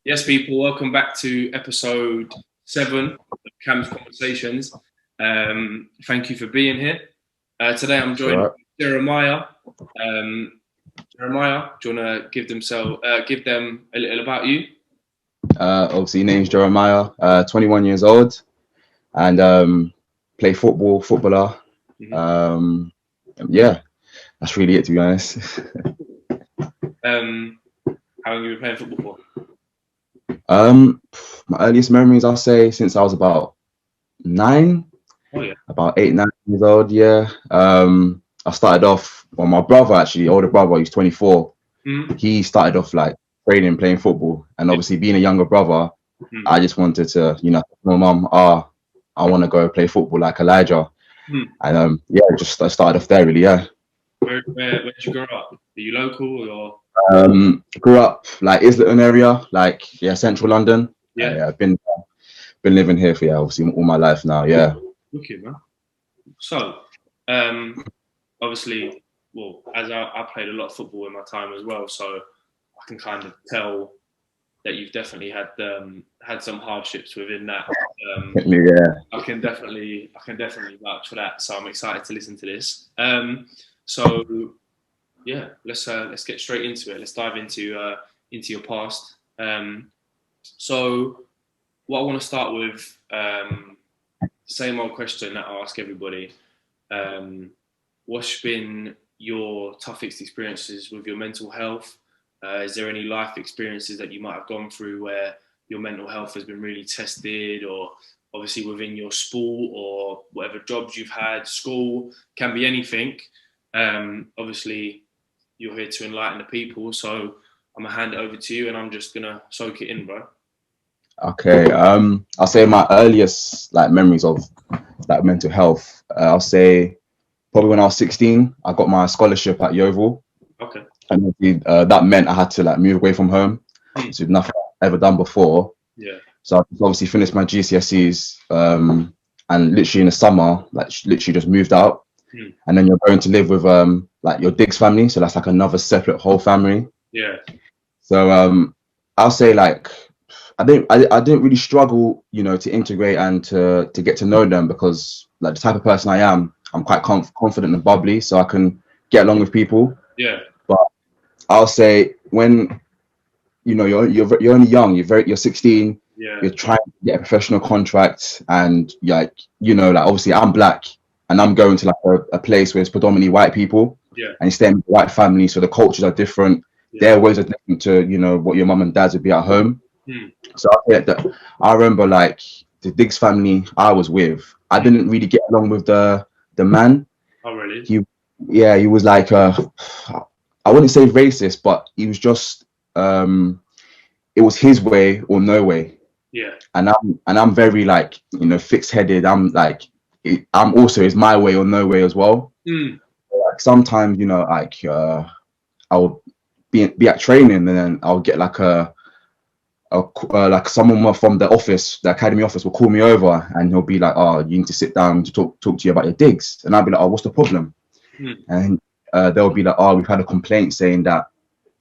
Yes, people, welcome back to episode 7 of Cam's Conversations. Thank you for being here. Today I'm joined by Jeremiah. Jeremiah, do you want to give them a little about you? Obviously, name's Jeremiah, 21 years old, and play footballer. Yeah, that's really it, to be honest. How long have you been playing football My earliest memories, I'll say, since I was about 9, for? Oh, yeah. about 8, 9 years old. Yeah. I started off. Well, my brother, actually, older brother, he's 24. He started off like training, playing football, and obviously being a younger brother, I just wanted to, my mum, I want to go play football like Elijah, and yeah, I started off there really. Yeah. Where did you grow up? Are you local or? Grew up like Islington area, like central London. Yeah. I've been living here for obviously all my life now. Yeah. Okay, man. So, obviously, well, as I played a lot of football in my time as well, so I can kind of tell that you've definitely had some hardships within that. Yeah. I can definitely vouch for that. So I'm excited to listen to this. So yeah, let's get straight into it. Let's dive into your past. So what I want to start with, same old question that I ask everybody. What's been your toughest experiences with your mental health? Is there any life experiences that you might have gone through where your mental health has been really tested, or obviously within your sport or whatever jobs you've had, school, can be anything. Obviously, you're here to enlighten the people, so I'm gonna hand it over to you, and I'm just gonna soak it in, bro. Okay. I'll say my earliest like memories of like mental health. I'll say probably when I was 16, I got my scholarship at Yeovil. Okay. And that meant I had to like move away from home. So nothing I've ever done before. Yeah. So I obviously finished my GCSEs, and literally in the summer, like literally just moved out. And then you're going to live with like your Diggs family, so that's like another separate whole family. Yeah. So I'll say like I didn't really struggle, to integrate and to get to know them, because like the type of person I am, I'm quite confident and bubbly, so I can get along with people. Yeah. But I'll say when you're only young, you're 16, Yeah. you're trying to get a professional contract, and like obviously I'm black and I'm going to like a place where it's predominantly white people. Yeah. And you stay in white family, so the cultures are different. Their ways are different to what your mum and dad would be at home. So I remember like the Diggs family I was with, I didn't really get along with the man. Oh, really? He was like I wouldn't say racist, but he was just it was his way or no way. Yeah. And I'm very like fixed headed. I'm like I'm also it's my way or no way as well. Like sometimes like I'll be at training, and then I'll get like like someone from the office, the academy office, will call me over, and he'll be like, "Oh, you need to sit down to talk to you about your digs." And I'll be like, "Oh, what's the problem?" And they'll be like, "Oh, we've had a complaint saying that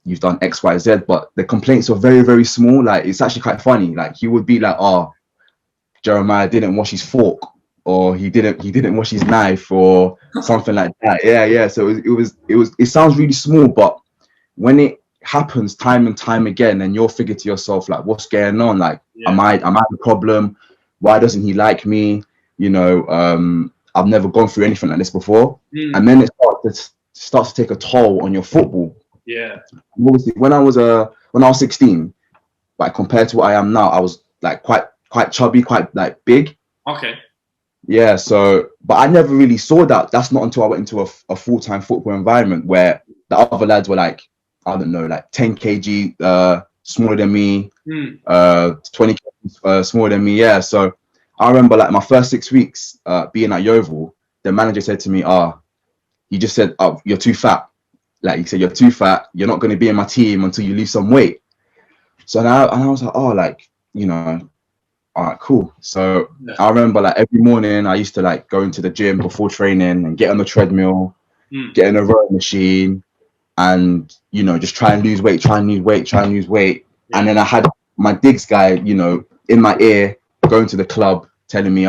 you've done X, Y, Z," but the complaints are very, very small. Like it's actually quite funny. Like he would be like, "Oh, Jeremiah didn't wash his fork, or he didn't wash his knife, or something like that." Yeah. So it sounds really small, but when it happens time and time again, and you'll figure to yourself like, what's going on? Like, am I the problem? Why doesn't he like me? I've never gone through anything like this before. And then it starts to take a toll on your football. Yeah. Obviously, when I was 16, like compared to what I am now, I was like quite chubby, quite like big. Okay. Yeah, so but I never really saw that. That's not until I went into a full-time football environment where the other lads were like, I don't know, like 10 kg smaller than me, 20 kg smaller than me. Yeah, so I remember like my first 6 weeks being at Yeovil, the manager said to me, he just said, "Oh, you're too fat." Like he said, "You're too fat. You're not going to be in my team until you lose some weight." So now, and I was like, "Oh, like all right, cool." So I remember like every morning I used to like go into the gym before training and get on the treadmill, get in a rowing machine, and just try and lose weight. And then I had my digs guy, you know, in my ear, going to the club, telling me,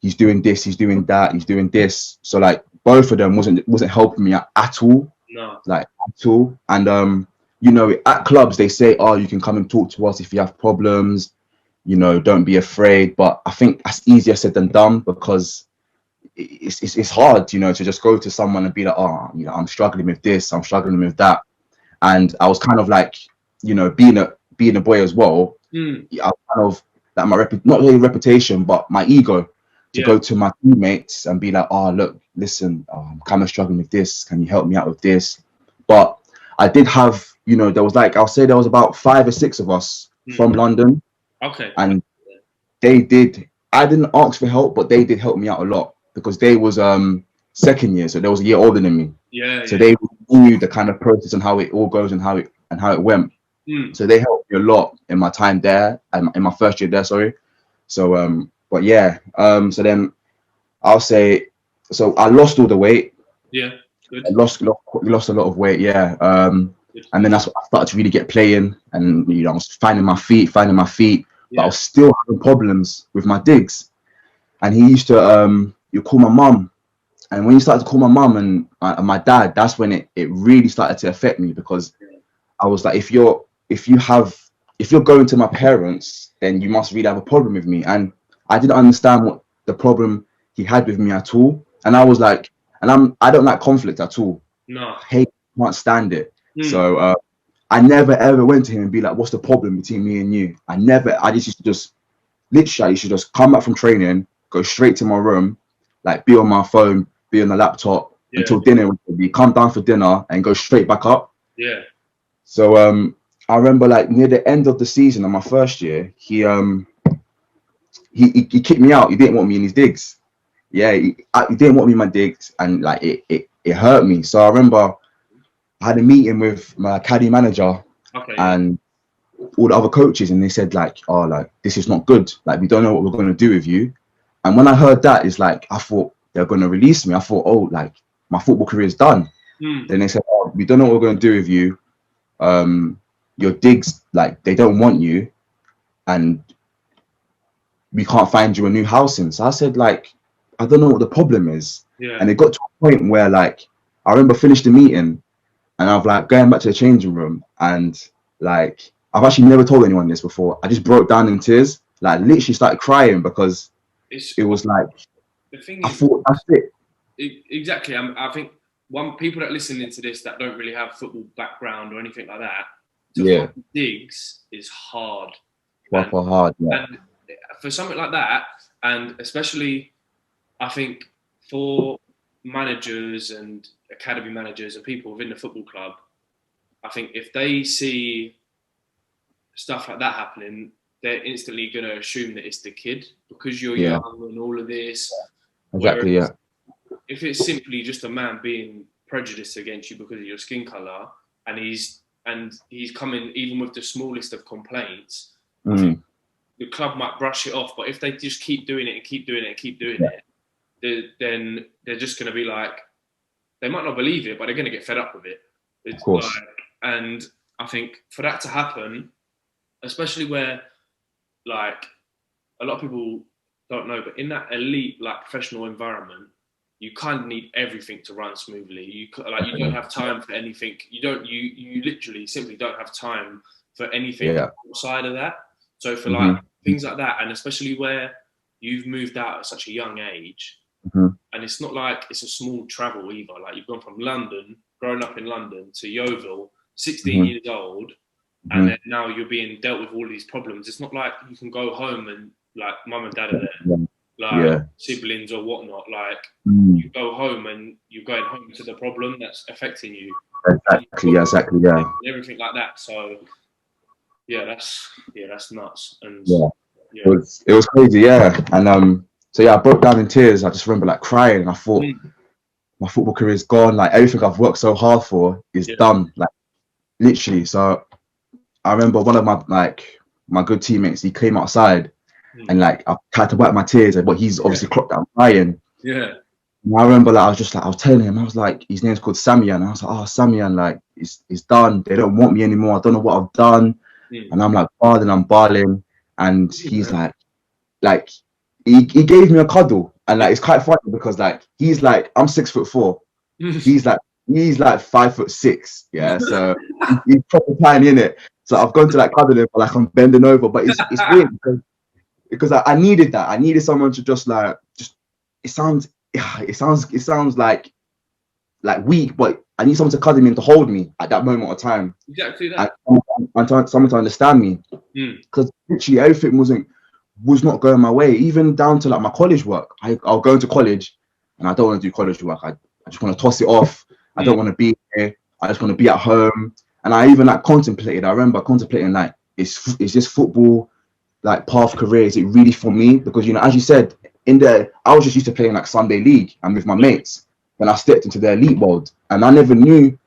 he's doing this, he's doing that, he's doing this. So like both of them wasn't helping me at all. No. Like at all. And you know, at clubs they say, you can come and talk to us if you have problems, you know, don't be afraid. But I think that's easier said than done, because it's hard, you know, to just go to someone and be like, you know, I'm struggling with this, I'm struggling with that. And I was kind of like, you know, being a boy as well, I was kind of like not really reputation, but my ego, to go to my teammates and be like, look, listen, I'm kind of struggling with this, can you help me out with this? But I did have, you know, there was like, I'll say there was about 5 or 6 of us from London. Okay. And I didn't ask for help, but they did help me out a lot, because they was second year, so they was a year older than me. So they knew the kind of process and how it all goes and how it went. So they helped me a lot in my time there, and in my first year there, sorry. So but yeah, so then I'll say, so I lost all the weight. Yeah, good. I lost a lot of weight, yeah. And then that's when I started to really get playing, and you know, I was finding my feet, but I was still having problems with my digs. And he used to you call my mum, and when you started to call my mum and my dad, that's when it really started to affect me, because I was like, if you're going to my parents, then you must really have a problem with me. And I didn't understand what the problem he had with me at all. And I was like, I don't like conflict at all. No. Can't stand it. So I never ever went to him and be like, what's the problem between me and you? I used to just come back from training, go straight to my room, like be on my phone, be on the laptop until dinner would be, come down for dinner and go straight back up. Yeah. So I remember like near the end of the season of my first year, he kicked me out. He didn't want me in his digs. Yeah, he didn't want me in my digs, and like it hurt me. So I remember I had a meeting with my academy manager and all the other coaches, and they said like, this is not good. Like, we don't know what we're going to do with you. And when I heard that, it's like, I thought they're going to release me. I thought, like, my football career is done. Then they said, we don't know what we're going to do with you. Your digs, like, they don't want you, and we can't find you a new housing. So I said, like, I don't know what the problem is. And it got to a point where, like, I remember finished the meeting, and I've like going back to the changing room, and like, I've actually never told anyone this before. I just broke down in tears, like literally started crying, because it was like, the thing I thought that's it. Exactly. I think people that listen into this that don't really have football background or anything like that, to find digs is hard. Proper hard, yeah. And for something like that, and especially, I think for managers and academy managers and people within the football club, I think if they see stuff like that happening, they're instantly going to assume that it's the kid, because you're young and all of this. Exactly. Whereas if it's simply just a man being prejudiced against you because of your skin color, and he's coming even with the smallest of complaints, I think the club might brush it off. But if they just keep doing it and keep doing it and keep doing it, then they're just going to be like, they might not believe it, but they're going to get fed up with it. Of course. Like, and I think for that to happen, especially where, like, a lot of people don't know, but in that elite, like, professional environment, you kind of need everything to run smoothly. You don't have time for anything. You literally simply don't have time for anything outside of that. So for like things like that, and especially where you've moved out at such a young age, and it's not like it's a small travel either. Like, you've gone from London, grown up in London, to Yeovil, 16 years old, and then now you're being dealt with all these problems. It's not like you can go home and, like, mum and dad are there, like siblings or whatnot. Like, you go home and you're going home to the problem that's affecting you. Exactly. And everything like that. So that's nuts. And it was crazy, And so I broke down in tears. I just remember like crying, and I thought my football career is gone. Like, everything I've worked so hard for is done. Like, literally. So I remember one of my good teammates, he came outside, and like I tried to wipe my tears, but he's obviously clocked that I'm crying. And I remember, like, I was telling him, I was like, his name's called Samian. I was like, Samian, like, it's done. They don't want me anymore. I don't know what I've done. and I'm like I'm balling, and he's like he gave me a cuddle, and like it's quite funny because like he's like I'm 6'4", he's like 5'6", yeah, so he's proper tiny in it. So I've gone to like cuddle him, but like I'm bending over, but it's weird because I needed that. I needed someone to just it sounds like weak, but I need someone to cuddle me and to hold me at that moment of time. Exactly that. And someone to understand me, because literally everything was not going my way, even down to like my college work. I'll go into college and I don't want to do college work. I just want to toss it off. I don't want to be here. I just want to be at home. And I even like contemplated. I remember contemplating like, is this football like path career? Is it really for me? Because, you know, as you said, I was just used to playing like Sunday league and with my mates. When I stepped into the elite world, and I never knew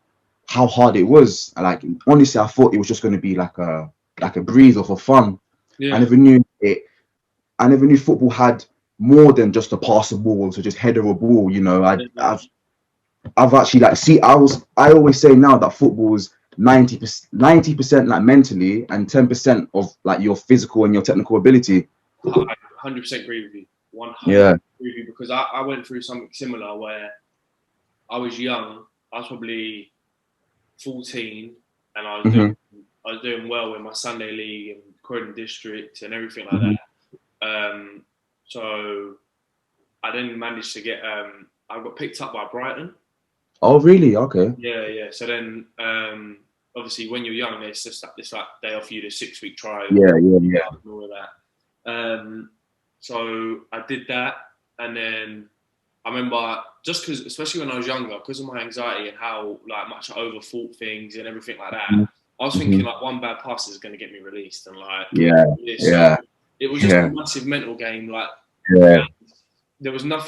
how hard it was. Like honestly, I thought it was just going to be like a breeze or for fun. I never knew football had more than just to pass a ball or to just header a ball. You know, I've actually I always say now that football is 90% like mentally and 10% of like your physical and your technical ability. I 100% agree with you. 100% Yeah. agree with you, because I went through something similar where I was young. I was probably 14, and I was doing well in my Sunday league and Croydon District and everything like that. So I then managed to get. I got picked up by Brighton. Oh really? Okay. Yeah. So then, obviously, when you're young, it's just like they offer you the 6-week trial. Yeah. And all of that. So I did that, and then I remember just because, especially when I was younger, because of my anxiety and how like much I overthought things and everything like that, I was thinking like one bad pass is going to get me released, and like So it was just a massive mental game. Like there was no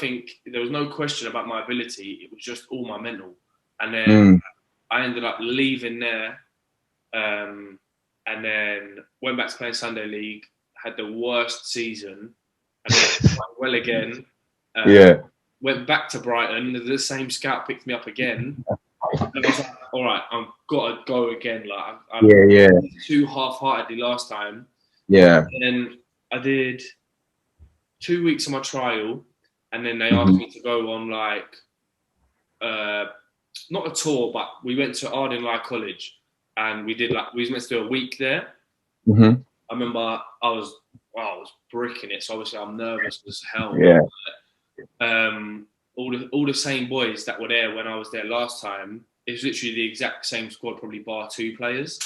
question about my ability. It was just all my mental, and then I ended up leaving there, and then went back to playing Sunday League. Had the worst season, and then played well again. Went back to Brighton. The same scout picked me up again. And I was like, all right, I've got to go again. Like, I too half-heartedly last time. Yeah. And then I did 2 weeks of my trial, and then they asked me to go on like, not a tour, but we went to Ardenley College, and we was meant to do a week there. I remember I was bricking it, so obviously I'm nervous as hell. Yeah. All the same boys that were there when I was there last time. It was literally the exact same squad, probably bar 2 players.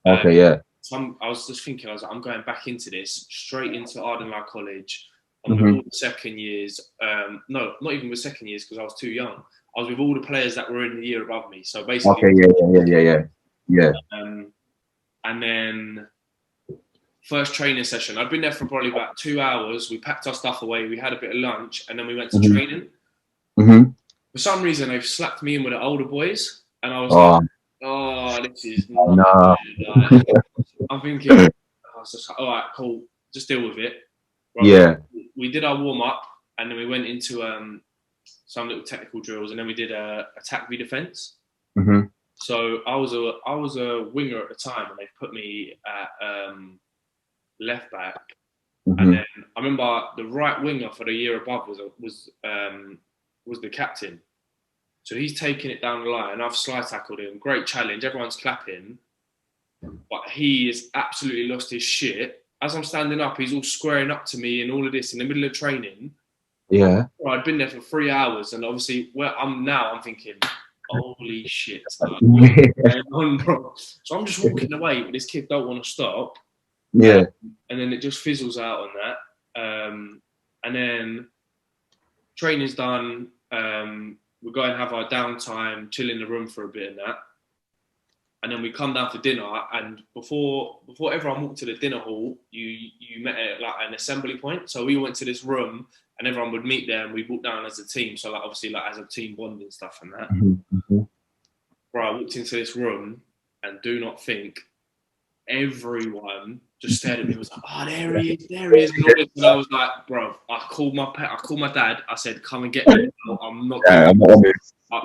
Okay, yeah. So I was just thinking, I'm going back into this, straight into Ardenley College. I'm with all the second years. No, not even with second years because I was too young. I was with all the players that were in the year above me. So basically, yeah. And then first training session, I'd been there for probably about 2 hours. We packed our stuff away. We had a bit of lunch, and then we went to training. For some reason, they've slapped me in with the older boys, and I was like, "Oh, this is not good." I'm thinking, I was just like, "All right, cool, just deal with it." Right, yeah. We did our warm up, and then we went into some little technical drills, and then we did attack v defense. So I was a winger at the time, and they put me at left back. And then I remember the right winger for the year above was the captain. So he's taking it down the line. I've slide tackled him. Great challenge. Everyone's clapping. But he has absolutely lost his shit. As I'm standing up, he's all squaring up to me and all of this in the middle of training. Yeah. I'd been there for 3 hours, and obviously where I'm now, I'm thinking, holy shit. So I'm just walking away, but this kid don't want to stop. Yeah. And then it just fizzles out on that. And then training's done. We go and have our downtime, chill in the room for a bit and that. And then we come down for dinner. And before everyone walked to the dinner hall, you met at like an assembly point. So we went to this room, and everyone would meet there, and we walked down as a team. So like obviously like as a team bond and stuff and that. Bro, I walked into this room, and do not think everyone just stared at me and was like, "Oh, there he is. And I was like, bro, I called my dad. I said, come and get me. I'm not on this. I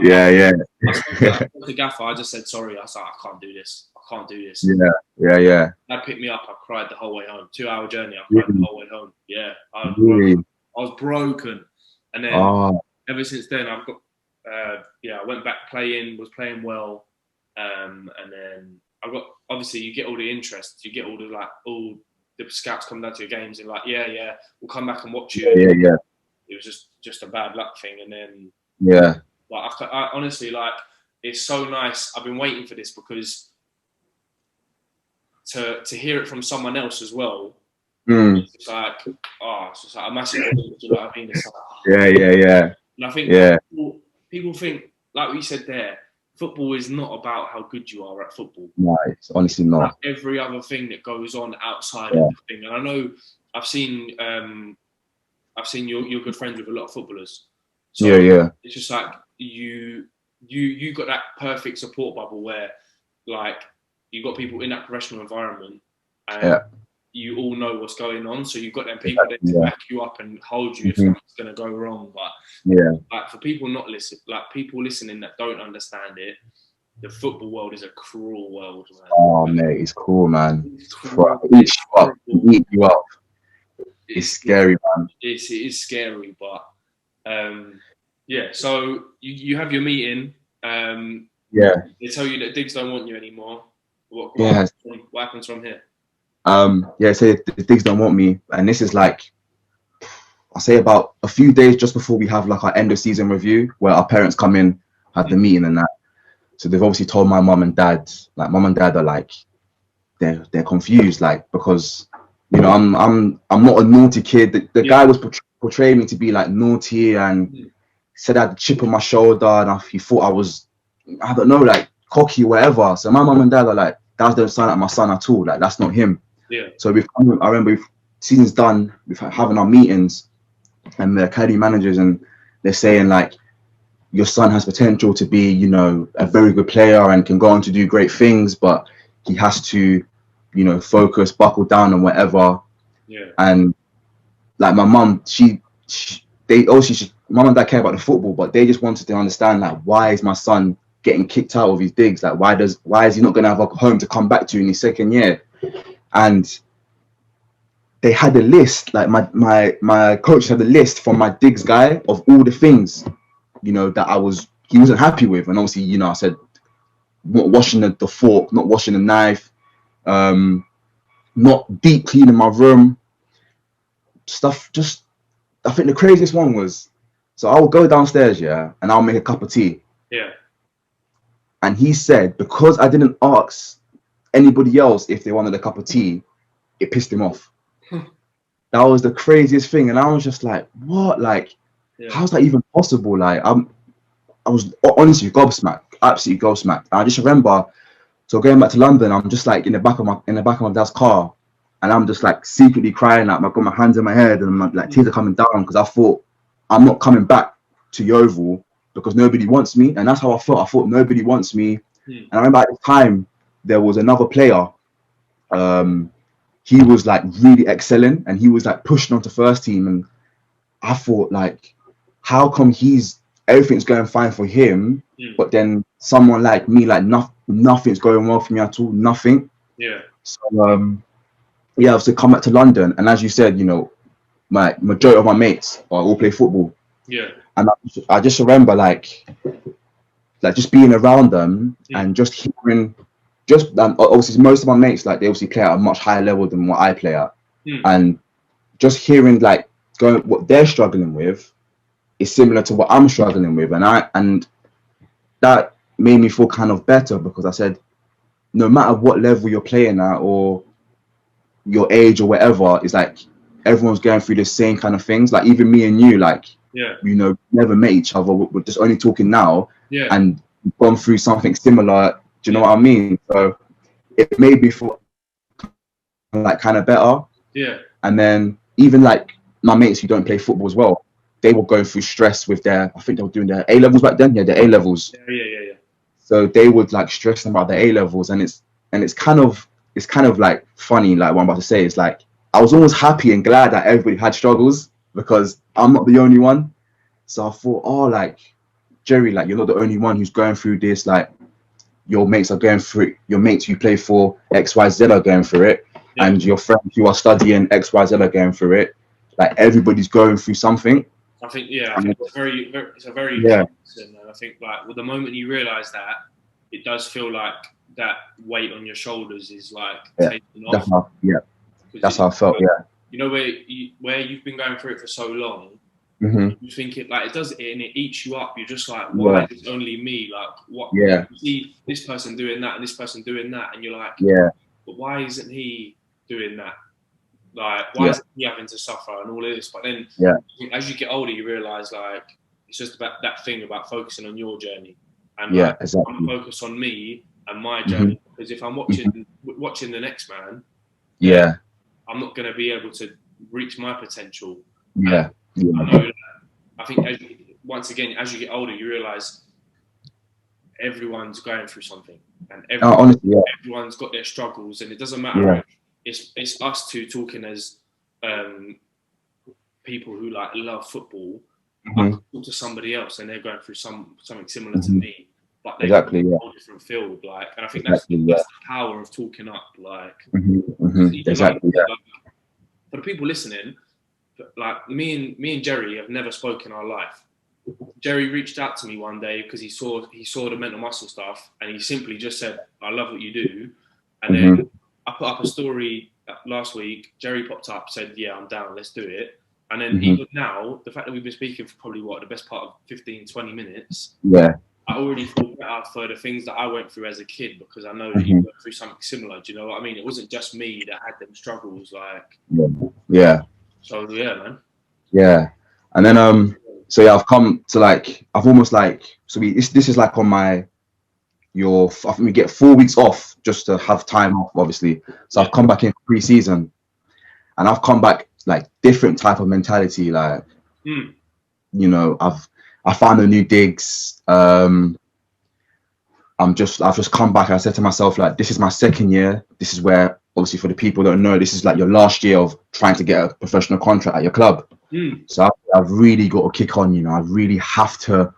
spoke to Gaffer. I just said, sorry. I was like, I can't do this. I I can't do this. Yeah. Dad picked me up. I cried the whole way home. 2-hour journey. I cried Really? the whole way home. Yeah, I was Really? broken. I was broken. And then ever since then, I've got I went back playing. Was playing well. And then I got, obviously you get all the interest. You get all the scouts come down to your games and like, we'll come back and watch you. Yeah. It was just a bad luck thing. And then like I honestly, like, it's so nice. I've been waiting for this because to hear it from someone else as well. It's just like, it's just like a massive thing, you know what I mean? It's like, yeah. And I think people think, like we said there, football is not about how good you are at football. No, it's honestly not. Like every other thing that goes on outside of the thing. And I know I've seen you're good friends with a lot of footballers. So it's just like you got that perfect support bubble where, like, you got people in that professional environment and you all know what's going on. So you've got them people there to back you up and hold you if something's going to go wrong. But like, for people people listening that don't understand it, the football world is a cruel world, man. Oh, mate, it's cool, man. Eat you up. It's scary, man. It is scary, but so you have your meeting. They tell you that Diggs don't want you anymore. What happens from here? Say the Diggs don't want me, and this is like, I'll say about a few days just before we have like our end of season review, where our parents come in, have the meeting and that. So they've obviously told my mum and dad. Like, mum and dad are like, they're confused, like, because, you know, I'm not a naughty kid. The guy was portraying me to be like naughty, and said I had a chip on my shoulder, and he thought I was, I don't know, like cocky, whatever. So my mum and dad are like, that don't sound like my son at all. Like, that's not him. Yeah. So I remember season's done, we've having our meetings, and the academy managers, and they're saying like, your son has potential to be, you know, a very good player and can go on to do great things, but he has to, you know, focus, buckle down and whatever. Yeah. And like my mum, mum and dad care about the football, but they just wanted to understand, like, why is my son getting kicked out of his digs? Like, why is he not going to have a home to come back to in his second year? And they had a list, like my coach had a list from my digs guy of all the things, you know, that he wasn't happy with. And obviously, you know, I said, not washing the fork, not washing the knife, not deep cleaning my room, stuff. Just, I think the craziest one was, so I will go downstairs, and I'll make a cup of tea. Yeah. And he said, because I didn't ask anybody else if they wanted a cup of tea, it pissed him off. That was the craziest thing. And I was just like, what? Like, how's that even possible? Like, I was honestly gobsmacked, absolutely gobsmacked. And I just remember, so going back to London, I'm just like in the back of my dad's car, and I'm just like secretly crying. Like, I've got my hands in my head, and I'm like tears are coming down, because I thought, I'm not coming back to Yeovil because nobody wants me. And that's how I felt. I thought nobody wants me. And I remember at the time there was another player. He was like really excelling, and he was like pushing onto first team. And I thought, like, how come everything's going fine for him, but then someone like me, like nothing's going well for me at all, nothing. Yeah. So I was to come back to London, and as you said, you know, my majority of my mates all play football. Yeah. And I just remember like just being around them and just hearing, obviously most of my mates, like, they obviously play at a much higher level than what I play at, and just hearing like what they're struggling with is similar to what I'm struggling with, and that made me feel kind of better, because I said, no matter what level you're playing at or your age or whatever, it's like everyone's going through the same kind of things. Like, even me and you, like, you know, never met each other, we're just only talking now, and gone through something similar. Do you know what I mean? So it made me feel like kind of better. Yeah. And then even like my mates who don't play football as well, they were going through stress with I think they were doing their A levels back then. Yeah, their A levels. Yeah. So they would like stress about their A levels, and it's kind of like funny. Like, what I'm about to say is, like, I was almost happy and glad that everybody had struggles, because I'm not the only one. So I thought, oh, like, Jerry, like, you're not the only one who's going through this. Like, your mates are going through it, your mates you play for XYZ are going through it, and your friends who are studying XYZ are going through it. Like everybody's going through something. I think it's a very yeah. and I think like the moment you realise that, it does feel like that weight on your shoulders is like taken off. That's how I felt. You know where you've been going through it for so long. You think it like it does it and it eats you up. You're just like, why is it only me? Like what? You see this person doing that and this person doing that, and you're like, but why isn't he doing that? Like, why isn't he having to suffer and all of this? But then, as you get older, you realise like it's just about that thing about focusing on your journey and exactly. I'm focused on me and my journey. Because if I'm watching the next man, I'm not going to be able to reach my potential. I know that. I think once again, as you get older, you realise everyone's going through something, and everyone's got their struggles, and it doesn't matter. It's us two talking as people who like love football. I can talk to somebody else, and they're going through something similar to me, but they're in a whole different field. Like, and I think that's the power of talking up. Like, exactly. For the people listening, like me and Jerry have never spoken in our life. Jerry reached out to me one day because he saw the mental muscle stuff, and he simply just said, "I love what you do," and then I put up a story last week. Jerry popped up, said, "Yeah, I'm down. Let's do it." And then even now, the fact that we've been speaking for probably the best part of 15, 20 minutes. I already feel better for the things that I went through as a kid because I know that you went through something similar. Do you know what I mean? It wasn't just me that had them struggles. Like, So man. And then I've come to like I've almost like this is like on my I think we get 4 weeks off just to have time off, obviously. So I've come back in pre-season, and I've come back like different type of mentality. Like, you know, I found the new digs. I've just come back. I said to myself, like, this is my second year. This is where, obviously, for the people that don't know, this is like your last year of trying to get a professional contract at your club. So I've really got to kick on. You know, I really have to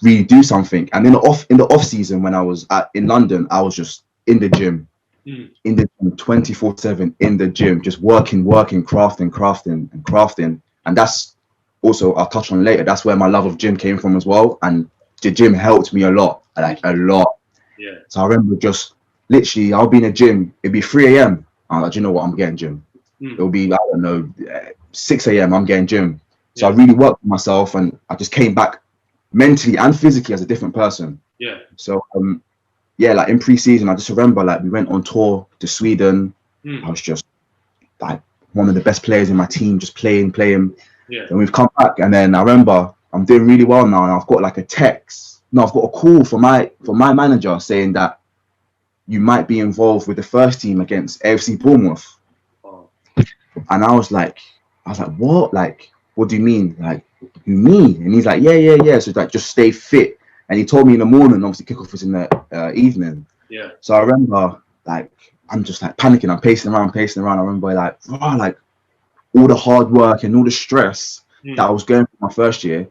really do something. And in the off season, when I was in London, I was just in the gym, in the gym 24/7 in the gym, just working, crafting. And that's also, I'll touch on later, that's where my love of gym came from as well. And the gym helped me a lot, like a lot. So I remember just literally, I'll be in a gym, it'd be 3 a.m. I'm like, do you know what, I'm getting gym. It'll be, I don't know, 6 a.m. I'm getting gym. So I really worked for myself, and I just came back mentally and physically as a different person. So like in pre-season, I just remember like we went on tour to Sweden. I was just like one of the best players in my team, just playing. And we've come back, and then I remember I'm doing really well now, and I've got like a call from my manager saying that you might be involved with the first team against AFC Bournemouth. And I was like, what? Like, what do you mean? Like, you mean? And he's like, yeah. So like, just stay fit. And he told me in the morning, obviously kickoff was in the evening. So I remember like, I'm just like panicking. I'm pacing around. I remember like all the hard work and all the stress that I was going through my first year.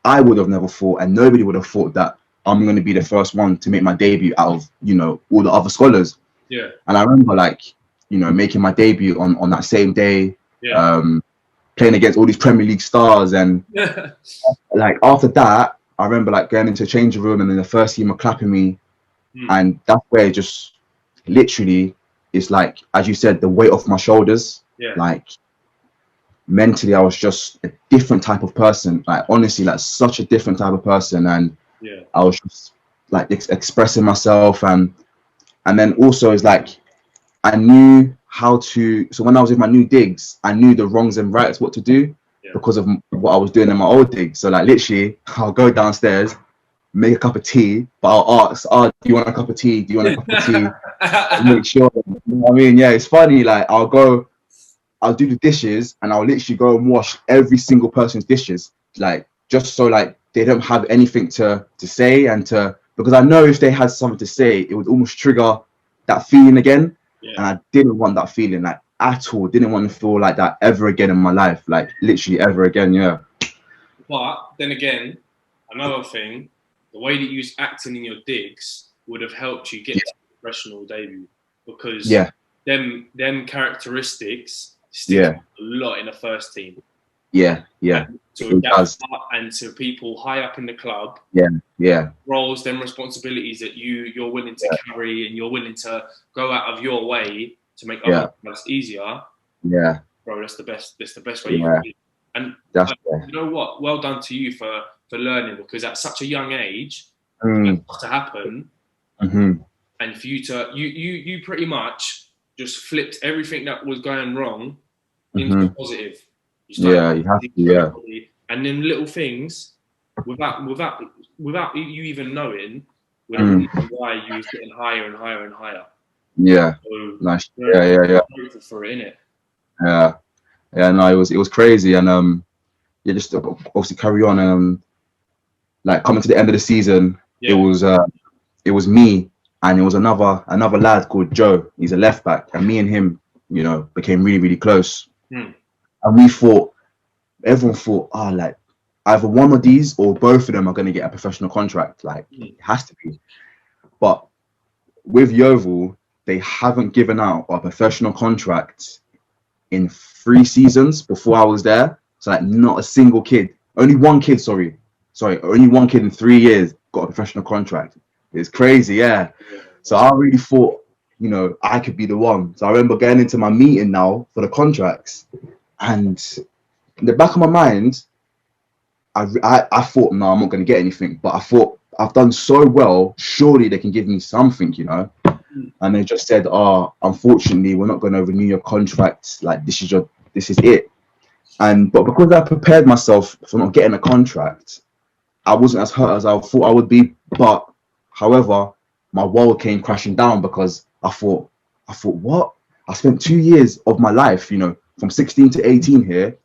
I would have never thought, and nobody would have thought that I'm going to be the first one to make my debut out of, you know, all the other scholars. And I remember like, you know, making my debut on that same day, playing against all these Premier League stars. And like after that, I remember like going into a changing room, and then the first team were clapping me. And that's where it just literally, it's like, as you said, the weight off my shoulders. Like mentally, I was just a different type of person. Like honestly, like such a different type of person. And I was just like expressing myself, and then also it's like I knew how to. So when I was with my new digs, I knew the wrongs and rights, what to do, because of what I was doing in my old digs. So like literally, I'll go downstairs, make a cup of tea, but I'll ask, do you want a cup of tea? Do you want a cup of tea? Make sure, you know what I mean? Yeah, it's funny. Like I'll do the dishes, and I'll literally go and wash every single person's dishes, like just so like they don't have anything to say, because I know if they had something to say, it would almost trigger that feeling again. And I didn't want that feeling, like at all. Didn't want to feel like that ever again in my life, like literally ever again. But then again, another thing, the way that you was acting in your digs would have helped you get to a professional debut, because them characteristics stick a lot in the first team. And to adapt and to people high up in the club, roles, them responsibilities that you're willing to carry, and you're willing to go out of your way to make other lives easier. Bro, that's the best way you can be. And you know what? Well done to you for learning, because at such a young age, that's to happen. And for you to you pretty much just flipped everything that was going wrong into positive. You have to, and then little things without you even knowing, why you was getting higher and higher and higher. So, nice. Grateful for it, innit? No, it was crazy, and just obviously carry on. Like coming to the end of the season, it was me, and it was another lad called Joe. He's a left back, and me and him, became really, really close. And everyone thought, like either one of these or both of them are going to get a professional contract. Like it has to be. But with Yeovil, they haven't given out a professional contract in 3 seasons before I was there. So like not a single kid, only one kid, only one kid in 3 years got a professional contract. It's crazy, So I really thought, I could be the one. So I remember going into my meeting now for the contracts, and in the back of my mind, I thought, no, I'm not going to get anything. But I thought, I've done so well, surely they can give me something, And they just said, unfortunately, we're not going to renew your contract. Like this is it. But because I prepared myself for not getting a contract, I wasn't as hurt as I thought I would be. But however, my world came crashing down, because I thought, what? I spent 2 years of my life, from 16 to 18 here,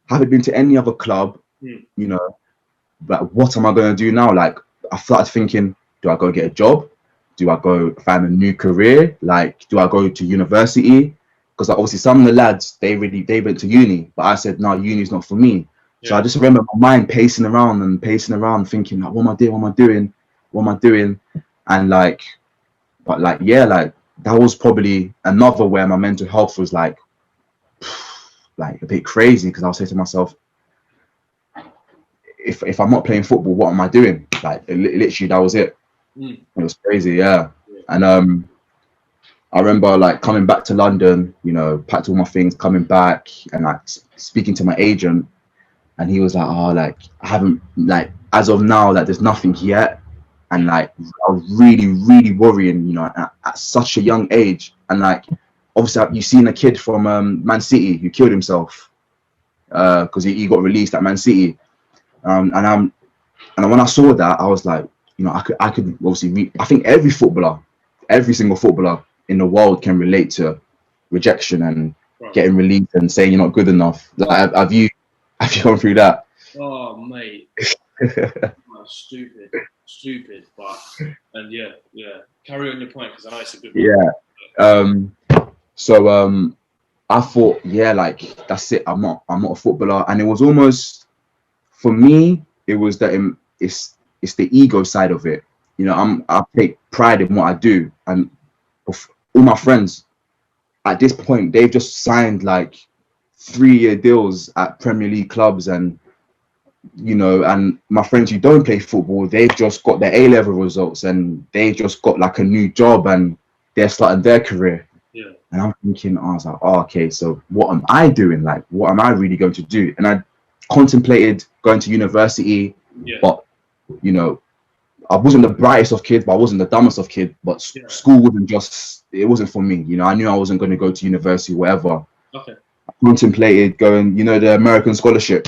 haven't been to any other club, like what am I going to do now? Like I started thinking, do I go get a job? Do I go find a new career? Like, do I go to university? Because obviously some of the lads, they went to uni, but I said, no, uni's not for me. So I just remember my mind pacing around, thinking, like, what am I doing? And that was probably another where my mental health was like a bit crazy, because I was saying to myself, if I'm not playing football, what am I doing? Like literally, that was it. It was crazy, And I remember like coming back to London, packed all my things, coming back, and like speaking to my agent, and he was like, I haven't, like, as of now, like there's nothing yet. And like I was really, really worrying, at such a young age. And like obviously you've seen a kid from Man City who killed himself because he got released at Man City. And when I saw that, I was like, I could obviously I think every single footballer in the world can relate to rejection and getting released and saying you're not good enough. Like, have you gone through that? Oh, mate. Stupid, but and carry on your point, because I know it's a good one. So I thought, like that's it, I'm not a footballer. And it was almost, for me, it was that it's the ego side of it. I take pride in what I do, and all my friends at this point, they've just signed like 3-year deals at Premier League clubs, and and my friends who don't play football, they've just got their A-level results, and they just got like a new job, and they're starting their career. And I'm thinking, I was like, okay, so what am I doing? Like, what am I really going to do? And I contemplated going to university, but I wasn't the brightest of kids, but I wasn't the dumbest of kids. But school wasn't for me. I knew I wasn't going to go to university, whatever. Okay. I contemplated going, the American scholarship.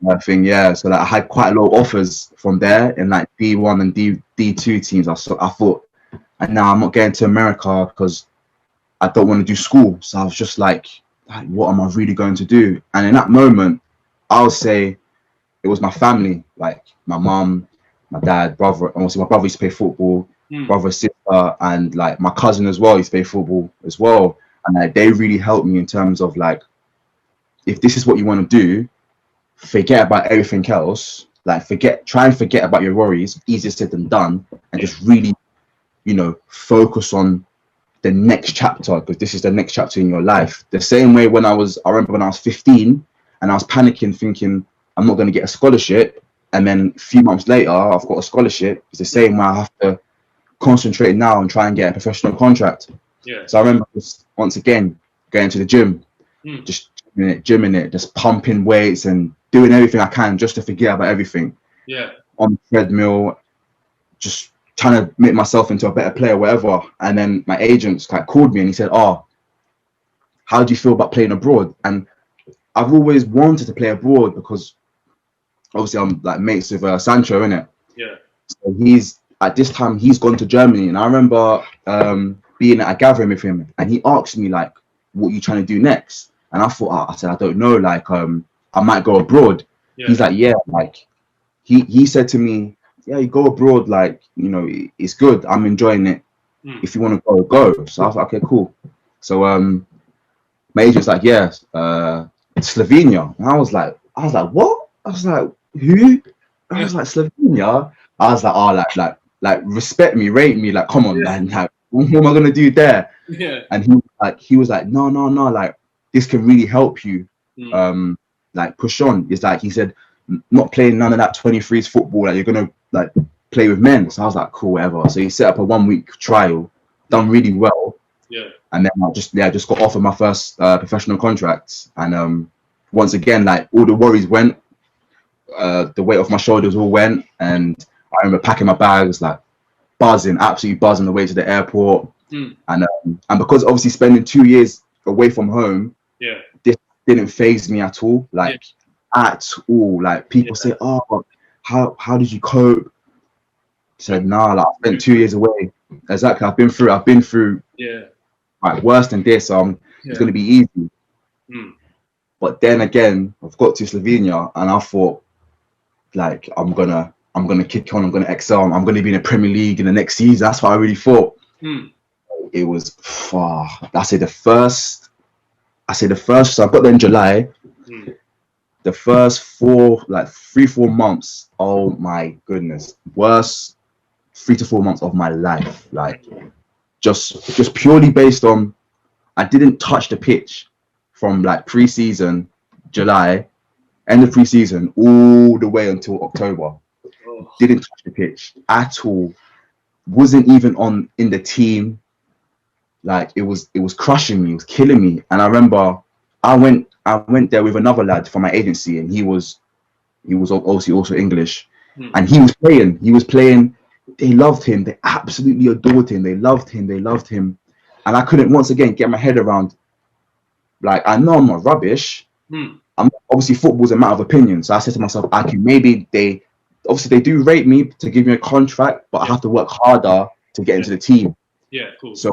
I think, so like I had quite a lot of offers from there in like D1 and D2 teams. I thought, and now I'm not going to America because I don't want to do school. So I was just like, what am I really going to do? And in that moment, I would say it was my family, like my mom, my dad, brother. And also my brother used to play football, brother, sister, and like my cousin as well used to play football as well. And like they really helped me in terms of like, if this is what you want to do, forget about everything else like try and forget about your worries. Easier said than done, and just really, focus on the next chapter, because this is the next chapter in your life. The same way I remember when I was 15 and I was panicking, thinking I'm not going to get a scholarship, and then a few months later I've got a scholarship. It's the same way I have to concentrate now and try and get a professional contract. So I remember just, once again, going to the gym, just gymming it, just pumping weights and doing everything I can just to forget about everything. On the treadmill, just trying to make myself into a better player, whatever. And then my agent called me and he said, "Oh, how do you feel about playing abroad?" And I've always wanted to play abroad because obviously I'm like mates with Sancho, innit? So at this time he's gone to Germany, and I remember being at a gathering with him, and he asked me like, "What are you trying to do next?" And I thought, I said, "I don't know, like I might go abroad." He's like, "Yeah," like he said to me, "Yeah, you go abroad, like, it's good. I'm enjoying it. If you want to go." So I was like, "Okay, cool." So my agent's like, "Yeah, Slovenia." And I was like, "What?" I was like, "Who?" I was like, "Slovenia." I was like, "Oh, like respect me, rate me, like, come on, man, like, what am I gonna do there?" And he was like, "No, like, this can really help you, like, push on." It's like, he said, "Not playing none of that 23s football, like, you're gonna like play with men." So I was like, "Cool, whatever." So he set up a 1-week trial, done really well, and then I just got offered my first professional contract. And once again, like, all the worries went, the weight off my shoulders all went, and I remember packing my bags, like absolutely buzzing the way to the airport. And because obviously spending 2 years away from home, this didn't faze me at all, like at all. Like, people say, "Oh, how did you cope?" I said, "Nah, like, I spent 2 years away." Exactly. I've been through like worse than this. It's gonna be easy. But then again, I've got to Slovenia, and I thought, like, I'm gonna kick on. I'm gonna excel. I'm gonna be in the Premier League in the next season. That's what I really thought. It was far. I say the first. So I got there in July. The first 3-4 months. Oh my goodness, worst 3 to 4 months of my life. Like, just purely based on, I didn't touch the pitch from like pre-season, July, end of pre-season, all the way until October. Didn't touch the pitch at all. Wasn't even in the team. Like, it was crushing me. It was killing me. And I remember I went there with another lad from my agency, and he was obviously also English, and he was playing. They loved him. They absolutely adored him. They loved him. And I couldn't, once again, get my head around, like, I know I'm not rubbish. Obviously, football's a matter of opinion. So I said to myself, okay, maybe they do rate me to give me a contract, but I have to work harder to get into the team. Cool. So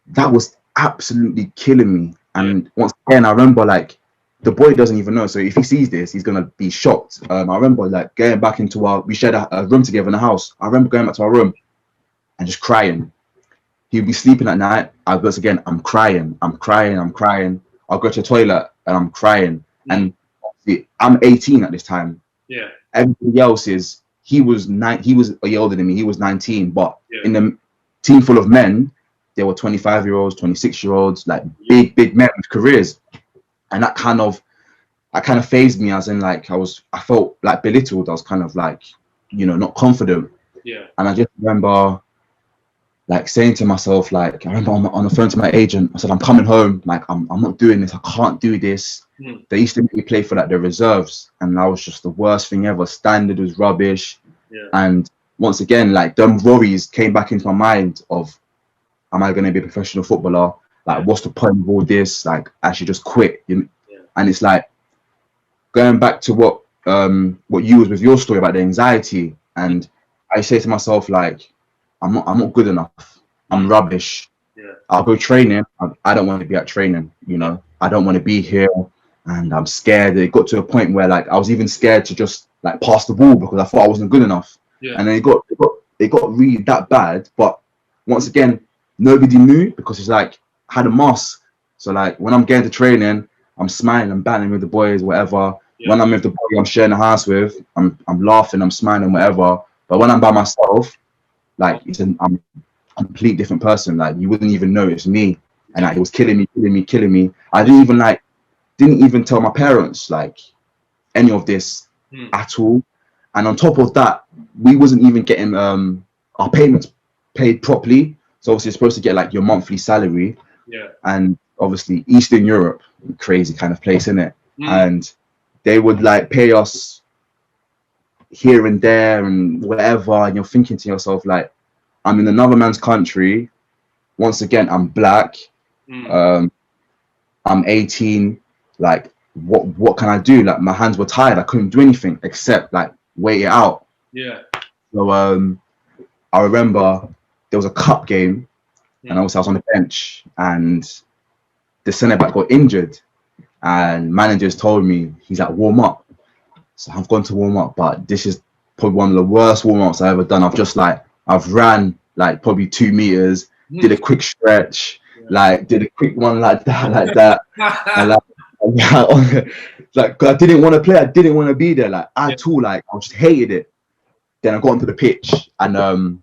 that was absolutely killing me. And once again, I remember, like, the boy doesn't even know. So if he sees this, he's gonna be shocked. I remember, like, going back into we shared a room together in the house. I remember going back to our room and just crying. He'd be sleeping at night. I'm crying. I'll go to the toilet and I'm crying. And I'm 18 at this time. Everybody else he was a year older than me. He was 19. But in the team full of men, there were 25-year-olds, 26-year-olds, like big men with careers. And that kind of phased me, as in, like, I felt like belittled. I was kind of like, not confident. And I just remember, like, saying to myself, like, I remember on the phone to my agent, I said, "I'm coming home. Like, I'm not doing this. I can't do this." They used to make me play for, like, the reserves, and that was just the worst thing ever. Standard was rubbish. And once again, like, them worries came back into my mind of, am I going to be a professional footballer? Like, what's the point of all this? Like, I should just quit. And it's like, going back to what you was with your story about the anxiety, and I say to myself, like, I'm not good enough. I'm rubbish. I'll go training. I don't want to be at training. I don't want to be here, and I'm scared. It got to a point where, like, I was even scared to just, like, pass the ball because I thought I wasn't good enough. And then it got really that bad. But once again, nobody knew, because it's like, I had a mask. So, like, when I'm getting to training, I'm smiling, I'm battling with the boys, whatever. When I'm with the boy I'm sharing the house with, I'm laughing, I'm smiling, whatever. But when I'm by myself, like I'm a complete different person. Like you wouldn't even know it's me. And like, it was killing me. I didn't even tell my parents like any of this at all. And on top of that, we wasn't even getting our payments paid properly. So obviously you're supposed to get like your monthly salary. Yeah. And obviously Eastern Europe, crazy kind of place, innit? And they would like pay us here and there and whatever, and you're thinking to yourself like, I'm in another man's country. Once again, I'm black. I'm 18. Like, what can I do? Like, my hands were tired. I couldn't do anything except like wait it out. Yeah. So I remember there was a cup game, and I was on the bench, and the centre back got injured, and managers told me, he's like, warm up. So I've gone to warm up, but this is probably one of the worst warm ups I've ever done. I've ran like probably 2 meters, did a quick stretch, like did a quick one like that, and like I didn't want to play. I didn't want to be there like at all. Like I just hated it. Then I got onto the pitch, and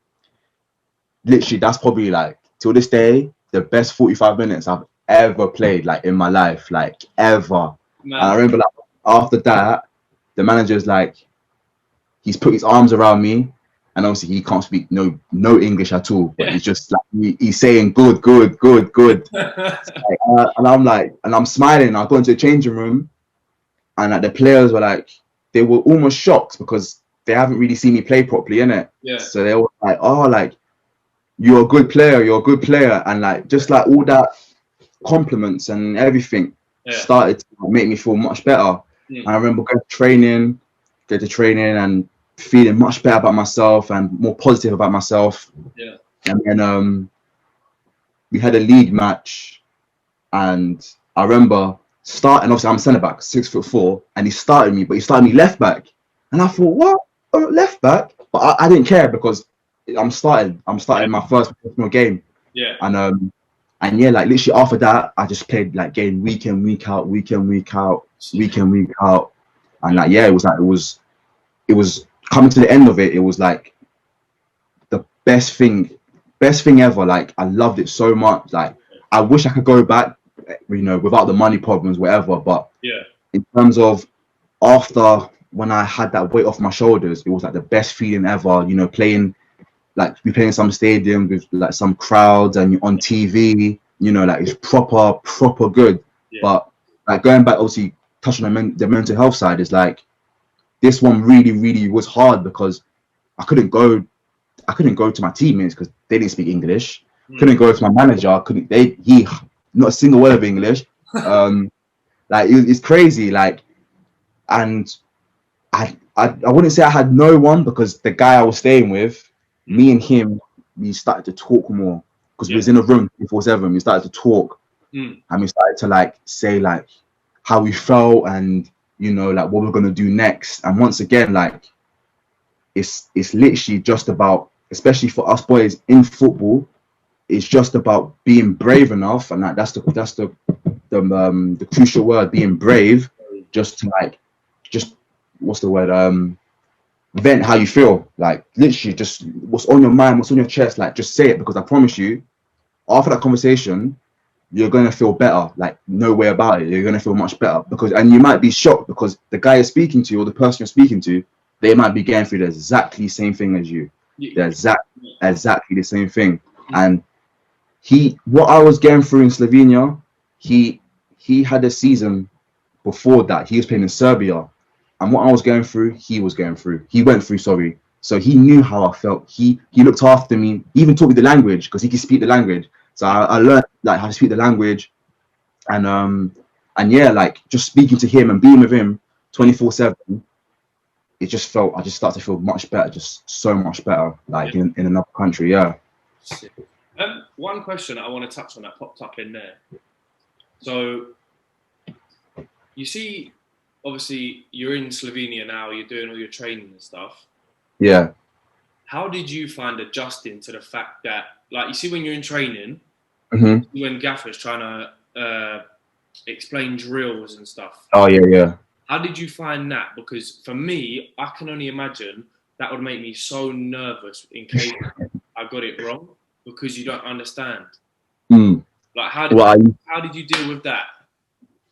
literally that's probably like till this day the best 45 minutes I've ever played like in my life, like ever. And I remember like after that, the manager's like, he's put his arms around me, and obviously he can't speak no English at all, but he's just like he's saying good. And I'm like, and I'm smiling. I go into the changing room, and like the players were like, they were almost shocked because they haven't really seen me play properly, innit? Yeah. So they were like, oh, like you're a good player, and like just like all that compliments and everything started to make me feel much better. And I remember going to training and feeling much better about myself and more positive about myself. Yeah. And then we had a league match, and I remember starting, obviously I'm centre back, 6'4", and he started me left back. And I thought, what? Oh, left back? But I didn't care because I'm starting my first professional game. Yeah. And yeah, like literally after that, I just played like game week in, week out. And like, yeah, it was coming to the end of it. It was like the best thing ever. Like I loved it so much. Like I wish I could go back, you know, without the money problems, whatever. But in terms of after when I had that weight off my shoulders, it was like the best feeling ever. You know, playing some stadium with like some crowds and on TV. You know, like it's proper good. Yeah. But like going back, obviously touching on the mental health side, is like this one really was hard because I couldn't go to my teammates because they didn't speak English. Couldn't go to my manager. He not a single word of English. Like it's crazy. Like, and I wouldn't say I had no one, because the guy I was staying with, me and him, we started to talk more because we was in a room 24/7. We started to talk, and we started to like say like how we felt and, you know, like what we're gonna do next. And once again, like it's literally just about, especially for us boys in football, it's just about being brave enough, and that's the crucial word, being brave, just to like, just what's the word, vent how you feel, like literally just what's on your mind, what's on your chest, like just say it, because I promise you, after that conversation, you're gonna feel better. Like no way about it, you're gonna feel much better, because, and you might be shocked because the guy you're speaking to or the person you're speaking to, they might be going through the exactly same thing as you. The exactly the same thing. And what I was going through in Slovenia, he had a season before that. He was playing in Serbia, and what I was going through, he went through, sorry. So he knew how I felt. He looked after me. He even taught me the language because he could speak the language. So I learned like how to speak the language, and yeah, like just speaking to him and being with him 24/7. I just started to feel much better, just so much better, like in another country. Yeah. One question I want to touch on that popped up in there. So you see, obviously you're in Slovenia now, you're doing all your training and stuff. Yeah. How did you find adjusting to the fact that, like, you see when you're in training, when Gaffer's trying to explain drills and stuff. Oh yeah. How did you find that? Because for me, I can only imagine that would make me so nervous in case I got it wrong because you don't understand. Mm. Like, What how did you deal with that?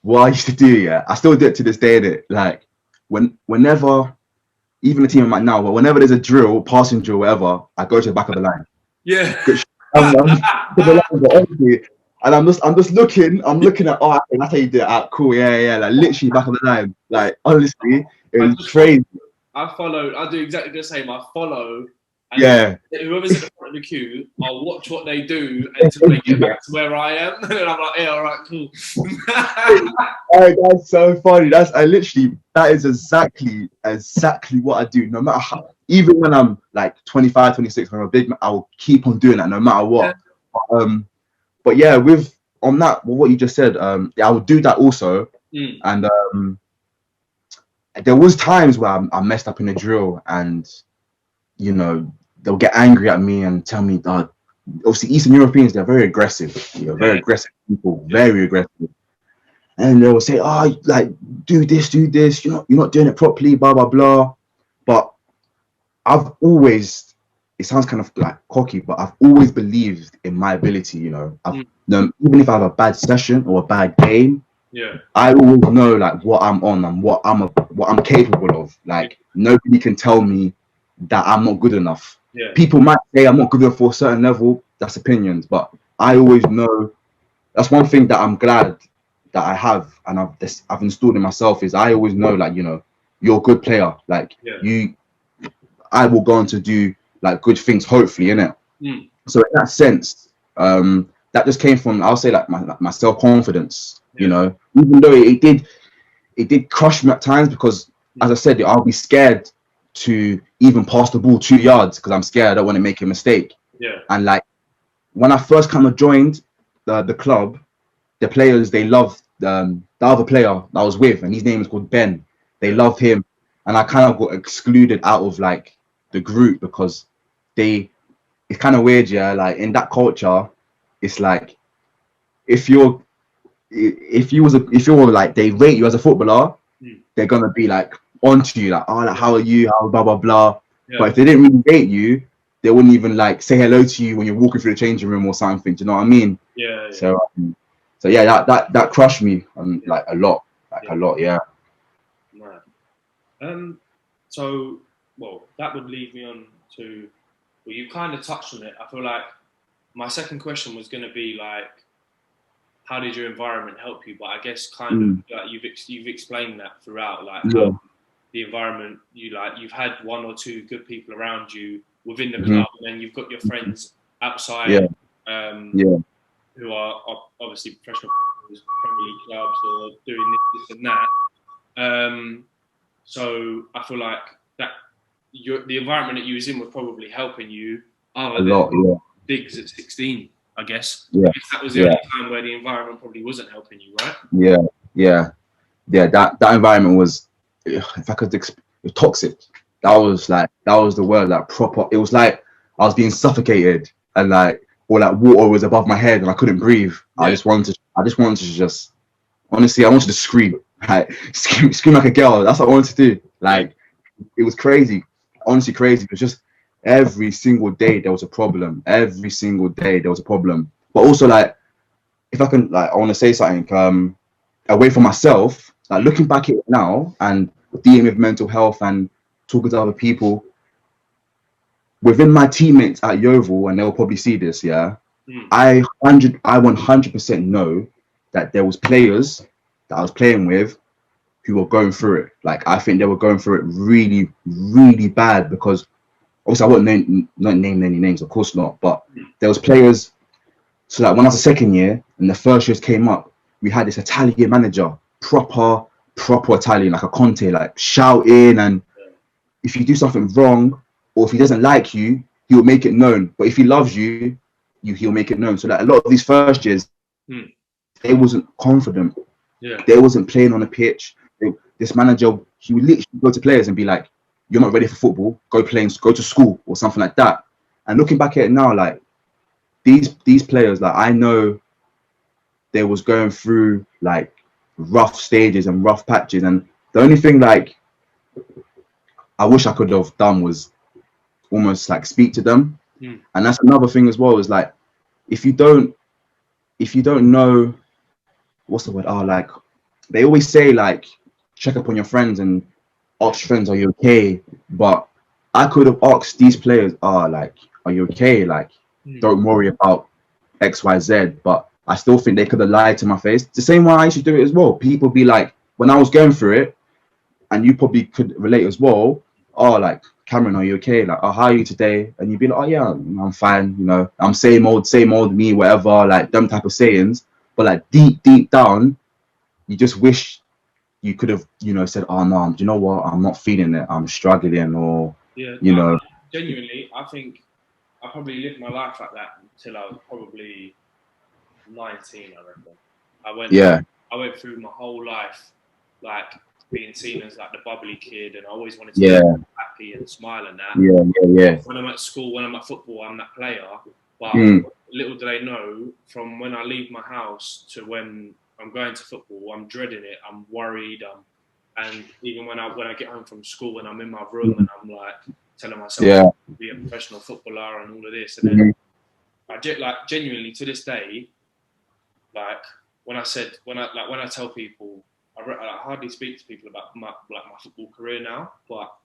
what I used to do, yeah, I still do it to this day. Innit? Like whenever, even the team I'm at now, but whenever there's a drill, passing drill, whatever, I go to the back of the line. Yeah. I'm to the line, but honestly, and I'm looking at, oh, okay, that's how you do it. Ah, cool, yeah, like literally back of the line. Like honestly, it I was just follow, crazy. I do exactly the same. I follow, and then Yeah, whoever's at the front of the queue, I'll watch what they do until they get yeah. back to where I am. And I'm like, yeah, all right, cool. Oh, that's so funny. That is exactly what I do. No matter how, even when I'm like 25, 26, when I'm a big man, I will keep on doing that no matter Yeah. what. But yeah, with on that, what you just said, yeah, I would do that also. Mm. And there was times where I messed up in a drill, and you know they'll get angry at me and tell me that obviously Eastern Europeans, they're very aggressive. Very Yeah. aggressive people, very aggressive. And they will say, "Oh, like do this. You're not doing it properly." Blah blah blah. But I've always, it sounds kind of like cocky, but I've always believed in my ability. Even if I have a bad session or a bad game, Yeah. I always know like what I'm on and what I'm capable of. Like nobody can tell me that I'm not good enough. Yeah. People might say I'm not good enough for a certain level. That's opinions, but I always know. That's one thing that I'm glad that I have, and I've installed in myself is I always know, like, you're a good player. Like Yeah. I will go on to do like good things, hopefully, innit? Mm. So in that sense, that just came from, I'll say, like my self confidence. Yeah. Even though it did crush me at times because, as I said, I'll be scared to even pass the ball 2 yards because I'm scared I don't want to make a mistake. Yeah. And like when I first kind of joined the club, the players, they loved the other player that I was with, and his name is called Ben. They loved him, and I kind of got excluded out of like the group because it's kind of weird, yeah. Like in that culture, it's like if you're if you're like they rate you as a footballer, they're gonna be like onto you, like, oh, like, how are you, how blah blah blah. Yeah. But if they didn't really rate you, they wouldn't even like say hello to you when you're walking through the changing room or something. Do you know what I mean? Yeah. So yeah, that crushed me like a lot, yeah. No. So, well, that would lead me on to, well, you kind of touched on it. I feel like my second question was going to be like, how did your environment help you? But I guess kind of like you've explained that throughout, like how the environment you've had one or two good people around you within the club, and then you've got your friends outside, who are obviously professional players, Premier League clubs, or doing this and that. So I feel like that the environment that you was in was probably helping you. A lot, yeah. Digs at 16, I guess. Yeah. I guess that was the only time where the environment probably wasn't helping you, right? Yeah. That environment was, if I could, toxic. That was the word, like proper. It was like I was being suffocated, and like, or like water was above my head and I couldn't breathe. Yeah. I just wanted to just, honestly, I wanted to scream, like scream like a girl. That's what I wanted to do. Like, it was crazy, honestly crazy. It was just every single day there was a problem. Every single day there was a problem. But also, like, if I can, like, I want to say something away from myself. Like, looking back at it now and dealing with mental health and talking to other people within my teammates at Yeovil, and they'll probably see this. Yeah, I 100% know that there was players that I was playing with who were going through it. Like, I think they were going through it really, really bad because obviously I won't name any names, of course not. But there was players. So like when I was a second year and the first years came up, we had this Italian manager, proper Italian, like a Conte, like shouting, and if you do something wrong or if he doesn't like you, he will make it known. But if he loves you, he'll make it known. So like a lot of these first years, they wasn't confident. Yeah. They wasn't playing on the pitch. This manager, he would literally go to players and be like, "You're not ready for football. Go to school," or something like that. And looking back at it now, like these players, like I know they was going through like rough stages and rough patches, and the only thing like I wish I could have done was almost like speak to them. And that's another thing as well, is like if you don't know, what's the word, like they always say like check up on your friends and ask friends, are you okay? But I could have asked these players, like, are you okay? Like, don't worry about XYZ. But I still think they could have lied to my face, the same way I used to do it as well. People be like, when I was going through it, and you probably could relate as well, like, Cameron, are you okay? Like, how are you today? And you'd be like, oh yeah, I'm fine, you know, I'm same old me, whatever, like them type of sayings. But like deep down, you just wish you could have, you know, said, oh no, do you know what, I'm not feeling it, I'm struggling, or you know. Genuinely, I think I probably lived my life like that until I was probably 19, I reckon. I went through my whole life like being seen as like the bubbly kid, and I always wanted to be happy and smile and that. When I'm at school, when I'm at football, I'm that player. But little do they know, from when I leave my house to when I'm going to football, I'm dreading it. I'm worried. And even when I get home from school and I'm in my room and I'm like telling myself to be a professional footballer and all of this, and then I like genuinely to this day, like when I tell people, I hardly speak to people about my football career now, but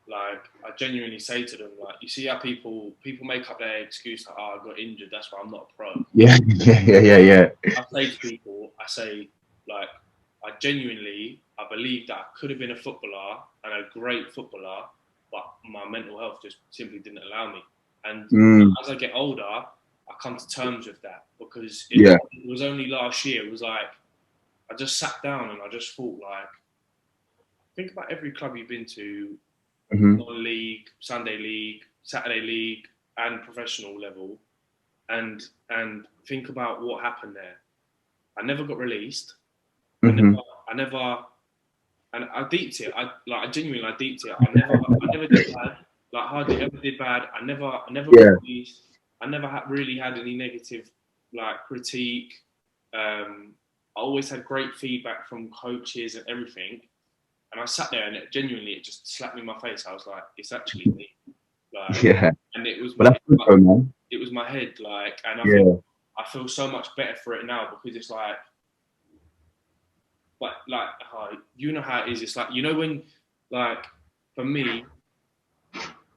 like I genuinely say to them, like, you see how people make up their excuse, like, I got injured, that's why I'm not a pro. Yeah. I say to people, like, I believe that I could have been a footballer and a great footballer, but my mental health just simply didn't allow me. And as I get older, I come to terms with that, because it was only last year. It was like I just sat down and I just thought, like, think about every club you've been to, non-league, Sunday league, Saturday league, and professional level, and think about what happened there. I never got released. I never, and I deeped it. I genuinely deeped it. I never did bad. Like hardly ever did bad. I never got released. I never really had any negative like critique. I always had great feedback from coaches and everything. And I sat there and it just slapped me in my face. I was like, it's actually me. Like, and it was it was my head. Like, and I think I feel so much better for it now, because it's like, you know how it is. It's like, you know, when, like, for me,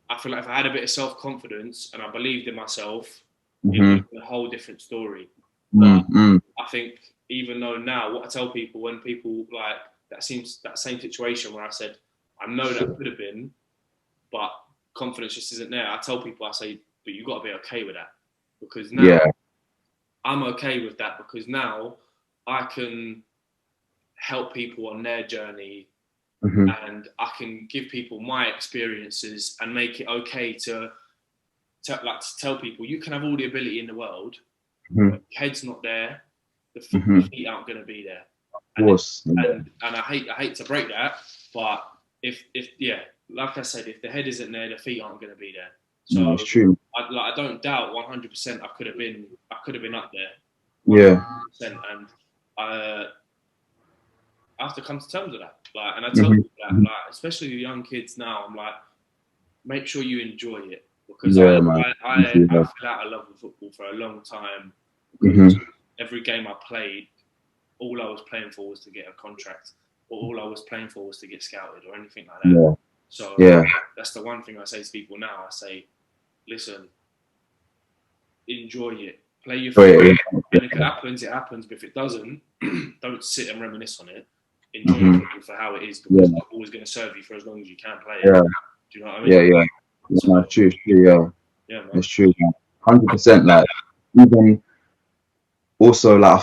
I feel like if I had a bit of self-confidence and I believed in myself, it would be a whole different story. But I think even though now, what I tell people when people like that same situation where I said, I know that could have been, but confidence just isn't there. I tell people, I say, but you got to be okay with that, because now I'm okay with that, because now I can help people on their journey, and I can give people my experiences and make it okay to tell people you can have all the ability in the world, but your head's not there, the feet aren't going to be there. And I hate to break that, but if like I said, if the head isn't there, the feet aren't going to be there. So it's true. I don't doubt 100% I could have been up there. 100%. And I have to come to terms with that. Like, and I tell people that, like, especially the young kids now, I'm like, make sure you enjoy it, because I fell out of love with football for a long time, because every game I played, all I was playing for was to get a contract, or all I was playing for was to get scouted or anything like that. So that's the one thing I say to people now. I say, listen, enjoy it, play your football, and if it happens, it happens. But if it doesn't, don't sit and reminisce on it. Enjoy football for how it is, because it's always going to serve you for as long as you can play it. Do you know what I mean? So, it's true. Man. It's true. 100%. Like, even also, like,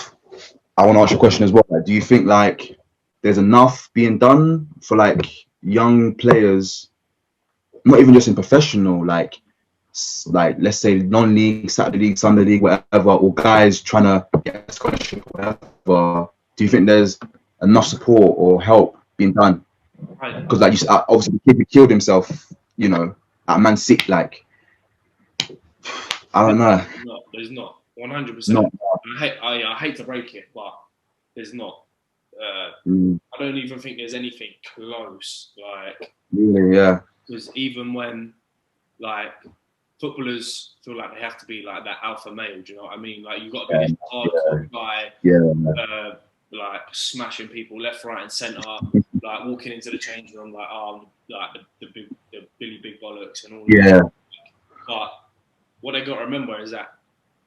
I want to ask you a question as well. Like, do you think like there's enough being done for like young players, not even just in professional, like let's say non-league, Saturday league, Sunday league, whatever, or guys trying to get a scholarship, whatever? Do you think there's enough support or help being done? Because like you said, obviously the kid who killed himself, you know, at Man City, like, I don't know. There's not 100%. I hate to break it, but there's not. I don't even think there's anything close. Like, really, yeah. because even when like footballers feel like they have to be like that alpha male, do you know what I mean? Like, you've got to be this hardcore guy, like smashing people left, right, and centre, like walking into the change room like, oh, like the Billy Big Bollocks and all. Yeah. That. But what they got to remember is that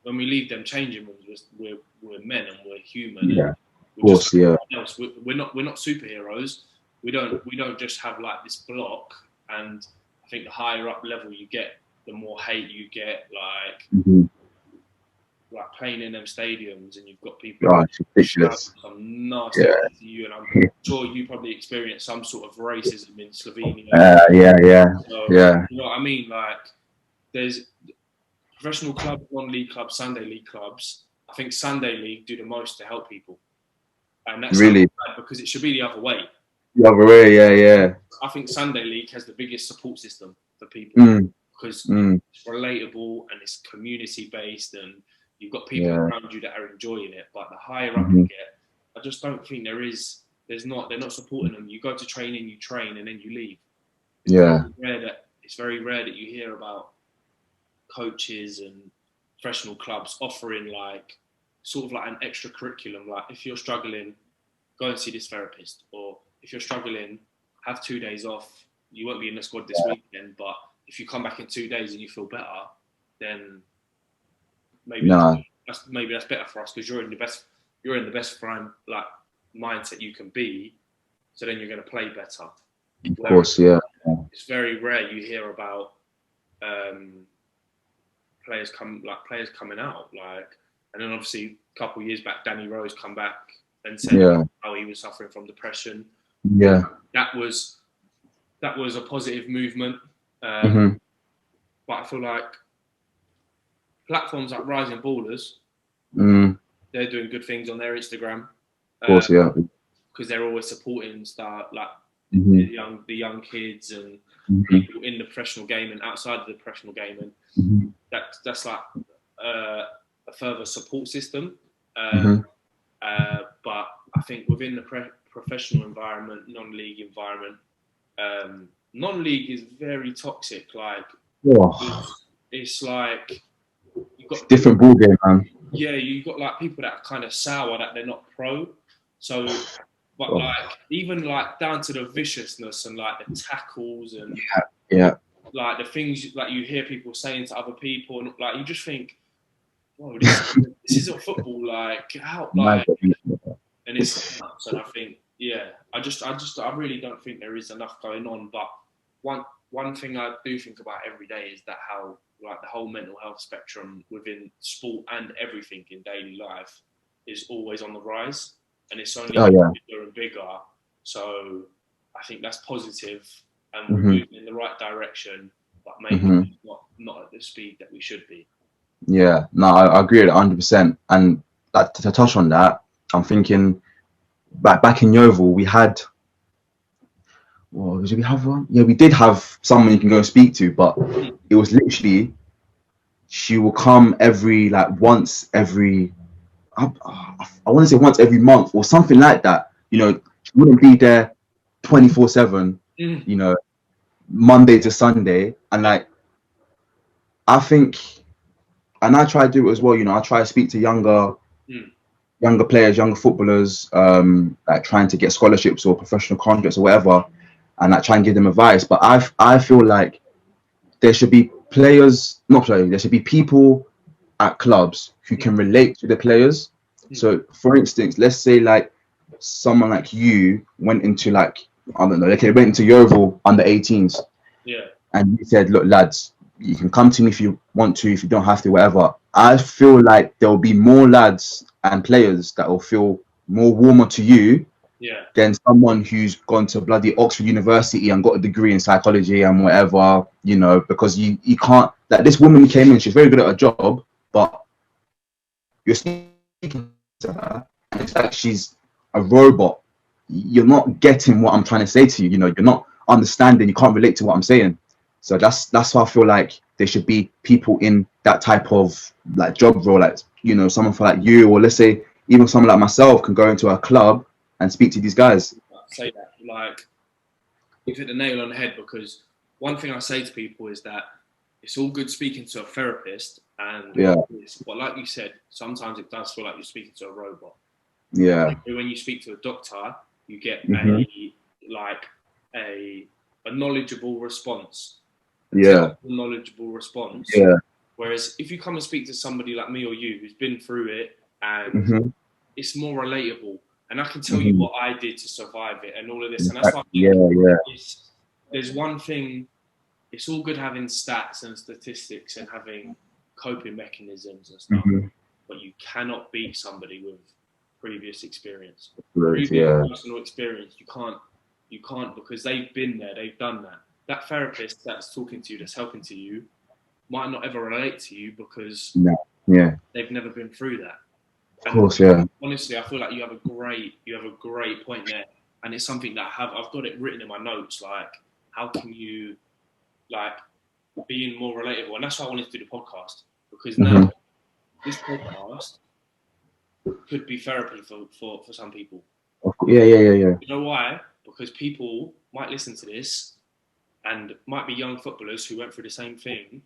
when we leave them changing rooms, we're men and we're human. Yeah. And of course, yeah. else. We're not superheroes. We don't just have like this block. And I think the higher up level you get, the more hate you get. Like like playing in them stadiums, and you've got people ridiculous. Some nasty to you, and I'm sure you probably experienced some sort of racism in Slovenia. So, you know what I mean? Like, there's professional clubs, non-league clubs, Sunday league clubs. I think Sunday league do the most to help people, and that's really bad because it should be the other way. The other way, yeah. I think Sunday league has the biggest support system for people because it's relatable and it's community based, and you've got people around you that are enjoying it. But the higher up you get, I just don't think they're not supporting them. You go to training, you train, and then you leave. It's very rare that you hear about coaches and professional clubs offering like sort of like an extra curriculum. Like, if you're struggling, go and see this therapist, or if you're struggling, have 2 days off. You won't be in the squad this weekend, but if you come back in 2 days and you feel better, then maybe that's better for us, because you're in the best prime like mindset you can be. So then you're going to play better. Of course, yeah. It's very rare you hear about players coming out, like, and then obviously a couple of years back, Danny Rose come back and said how he was suffering from depression. Yeah, that was a positive movement. But I feel like platforms like Rising Ballers, they're doing good things on their Instagram. Of course, because they're always supporting like the young kids and people in the professional game and outside of the professional game, and that's like a further support system. But I think within the professional environment, non-league environment, non-league is very toxic. Like, it's like you've got different ball game, man. Yeah, you've got like people that are kind of sour that they're not pro. So, but like even like down to the viciousness and like the tackles and like the things like you hear people saying to other people, and like you just think, whoa, this isn't football. Like, how, like, and it's nuts. And I think, I really don't think there is enough going on. But one thing I do think about every day is that how like the whole mental health spectrum within sport and everything in daily life is always on the rise, and it's only bigger and bigger. So I think that's positive, and we're moving in the right direction, but maybe not at the speed that we should be. Yeah, no, I agree with it 100%. And to touch on that, I'm thinking back in Yeovil, we had. Well, did we have one? Yeah, we did have someone you can go and speak to, but it was literally she will come once every. I want to say once every month or something like that. You know, she wouldn't be there 24/7. You know, Monday to Sunday, and like I think, and I try to do it as well. You know, I try to speak to younger players, younger footballers, like trying to get scholarships or professional contracts or whatever, and like try and give them advice. But I feel like there should be there should be people at clubs who can relate to the players. So, for instance, let's say like someone like you went into like, I don't know, okay, went into Yeovil under 18s. Yeah. And you said, look, lads, you can come to me if you want to, if you don't have to, whatever. I feel like there will be more lads and players that will feel more warmer to you than someone who's gone to bloody Oxford University and got a degree in psychology and whatever, you know, because you can't, like this woman who came in, she's very good at her job, but you're speaking to her and it's like she's a robot. You're not getting what I'm trying to say to you, you know, you're not understanding, you can't relate to what I'm saying. So that's why I feel like there should be people in that type of like job role, like, you know, someone for like you, or let's say even someone like myself can go into a club and speak to these guys. Say that, like, you've hit the nail on the head, because one thing I say to people is that it's all good speaking to a therapist, and but like you said, sometimes it does feel like you're speaking to a robot. Yeah. When you speak to a doctor, you get a knowledgeable response. Knowledgeable response. Yeah. Whereas if you come and speak to somebody like me or you who's been through it, and it's more relatable, and I can tell you what I did to survive it and all of this. And that's why I think there's one thing, it's all good having stats and statistics and having coping mechanisms and stuff, but you cannot beat somebody with previous experience. Personal experience, you can't, because they've been there, they've done that. That therapist that's talking to you, that's helping to you, might not ever relate to you because they've never been through that. Of course, yeah. Honestly, I feel like you have a great point there, and it's something that I've got it written in my notes. Like, how can you, like, being more relatable? And that's why I wanted to do the podcast, because now this podcast could be therapy for some people. Yeah. You know why? Because people might listen to this and might be young footballers who went through the same thing.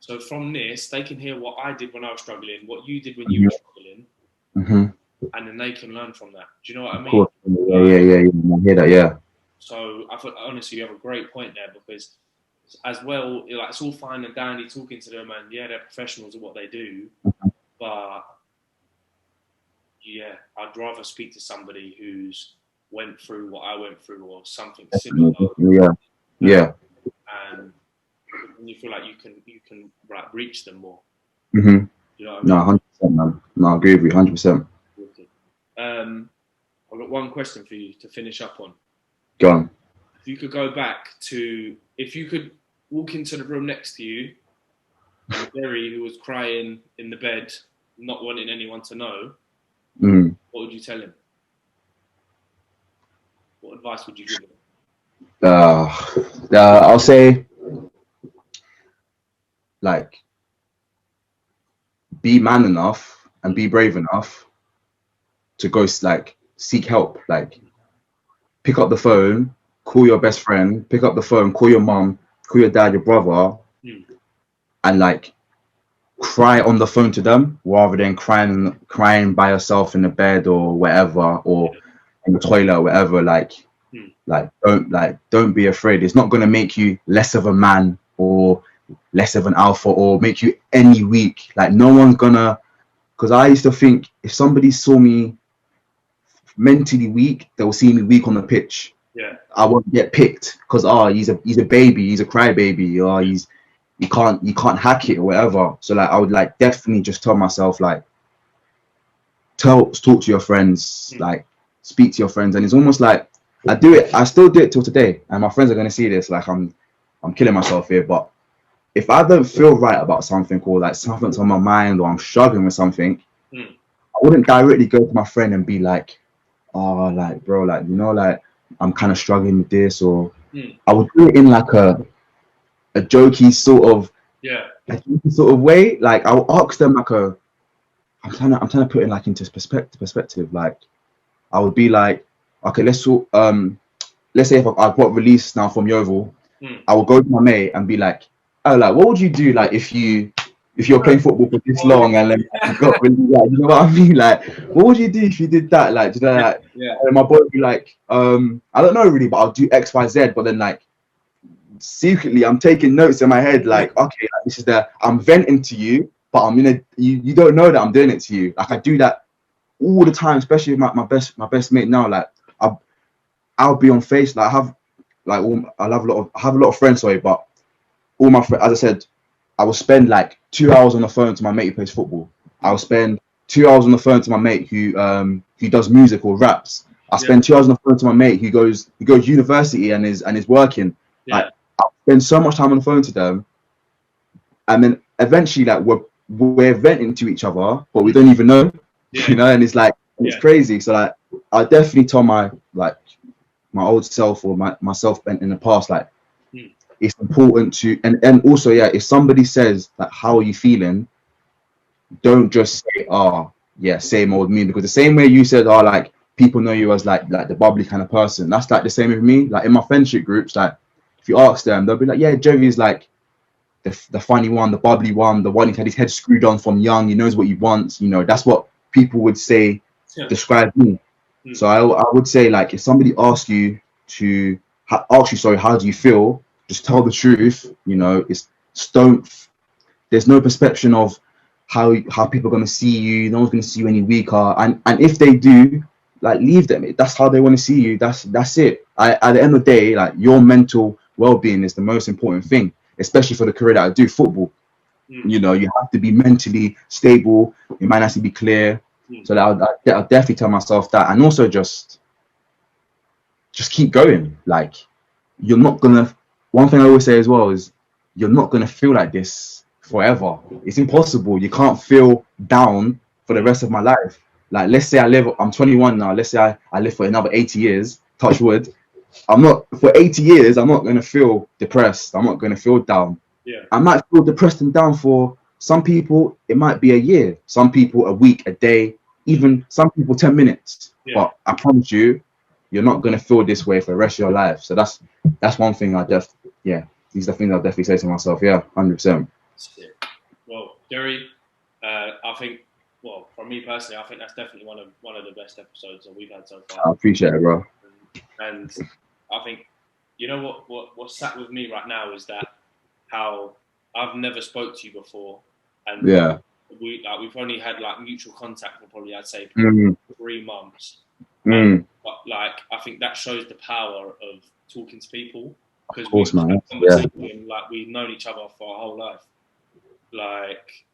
So from this, they can hear what I did when I was struggling, what you did when you were struggling, and then they can learn from that. Do you know what I mean? Of course. Yeah. I hear that, yeah. So I thought, honestly, you have a great point there, because as well, like, it's all fine and dandy talking to them, and they're professionals at what they do, but I'd rather speak to somebody who's went through what I went through or something similar. Yeah. And you feel like you can like reach them more. You know what I mean? No, 100%, man. No, I agree with you, 100%. Okay. I've got one question for you to finish up on. Go on. If you could walk into the room next to you, and Jerry, who was crying in the bed, not wanting anyone to know, what would you tell him? What advice would you give him? I'll say, like, be man enough and be brave enough to go, like, seek help. Like, pick up the phone, call your best friend, pick up the phone, call your mom, call your dad, your brother, and, like, cry on the phone to them rather than crying by yourself in the bed or wherever, or in the toilet or whatever. Like don't be afraid. It's not going to make you less of a man or less of an alpha or make you any weak. Like, no one's gonna, because I used to think if somebody saw me mentally weak, they will see me weak on the pitch. I won't get picked because he's a baby, he's a crybaby, or you can't hack it or whatever. So, like, I would, like, definitely just tell myself, like, talk to your friends, like, speak to your friends. And it's almost like I still do it till today, and my friends are going to see this, like, I'm killing myself here, but if I don't feel right about something, or like something's on my mind, or I'm struggling with something, I wouldn't directly go to my friend and be like, oh, like, bro, like, you know, like, I'm kind of struggling with this, or I would do it in, like, a jokey sort of way. Like, I'll ask them, like, I'm trying to put it, like, into perspective. Like, I would be like, okay, let's say if I've got released now from Yeovil, I will go to my mate and be like, oh, like, what would you do, like, if you're playing football for this long and, like, you got really, like, you know what I mean? Like, what would you do if you did that? Like, you know, like, and my boy would be like, I don't know really, but I'll do X, Y, Z. But then, like, secretly, I'm taking notes in my head, like, okay, like, this is I'm venting to you, but you don't know that I'm doing it to you. Like, I do that all the time, especially with my best mate now. Like, I'll be on face, like, I have a lot of friends, sorry, but all my friends, as I said, I will spend like 2 hours on the phone to my mate who plays football. I'll spend 2 hours on the phone to my mate who does music or raps. I spend 2 hours on the phone to my mate who goes university and is working. Like, I spend so much time on the phone to them, and then eventually, like, we're venting to each other, but we don't even know, you know. And it's like, it's crazy. So, like, I definitely tell my old self or myself in the past, like, it's important to, and also, if somebody says, like, how are you feeling, don't just say, same old me, because the same way you said, like, people know you as like the bubbly kind of person. That's like the same with me. Like in my friendship groups, like if you ask them, they'll be like, yeah, Jerry is like the funny one, the bubbly one, the one who had his head screwed on from young. He knows what he wants. You know, that's what people would say describe me. So I would say, like, if somebody asks you to how do you feel? Just tell the truth. You know, it's don't. There's no perception of how people are gonna see you. No one's gonna see you any weaker. And if they do, like, leave them. That's how they want to see you. That's it. At the end of the day, like, your mental well-being is the most important thing, especially for the career that I do, football. You know, you have to be mentally stable. Your mind has to be clear. So I'll definitely tell myself that, and also just keep going. Like, you're not gonna. One thing I always say as well is you're not gonna feel like this forever. It's impossible. You can't feel down for the rest of my life. Like, let's say I'm 21 now. Let's say I live for another 80 years. Touch wood. For 80 years. I'm not gonna feel depressed. I'm not gonna feel down. Yeah. I might feel depressed and down for some people. It might be a year. Some people a week, a day, even some people 10 minutes. Yeah. But I promise you, you're not gonna feel this way for the rest of your life. So that's one thing these are things I'll definitely say to myself. Yeah, 100%. Well, Jerry, I think, well, for me personally, I think that's definitely one of the best episodes that we've had so far. I appreciate it, bro. And I think, you know what sat with me right now is that how I've never spoke to you before, and we've only had like mutual contact for probably, I'd say, 3 months. But like, I think that shows the power of talking to people, because like, we've known each other for our whole life. Like,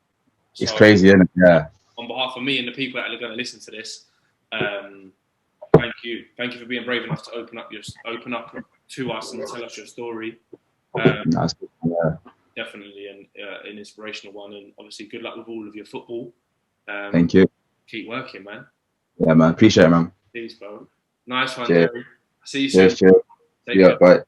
it's crazy, isn't it? Yeah. On behalf of me and the people that are going to listen to this, thank you for being brave enough to open up to us and tell us your story. Definitely an inspirational one, and obviously good luck with all of your football. Thank you. Keep working, man. Yeah, man. Appreciate it, man. Peace, bro. Nice one, Cheers. Jerry. See you soon. Cheers. Yeah, bye.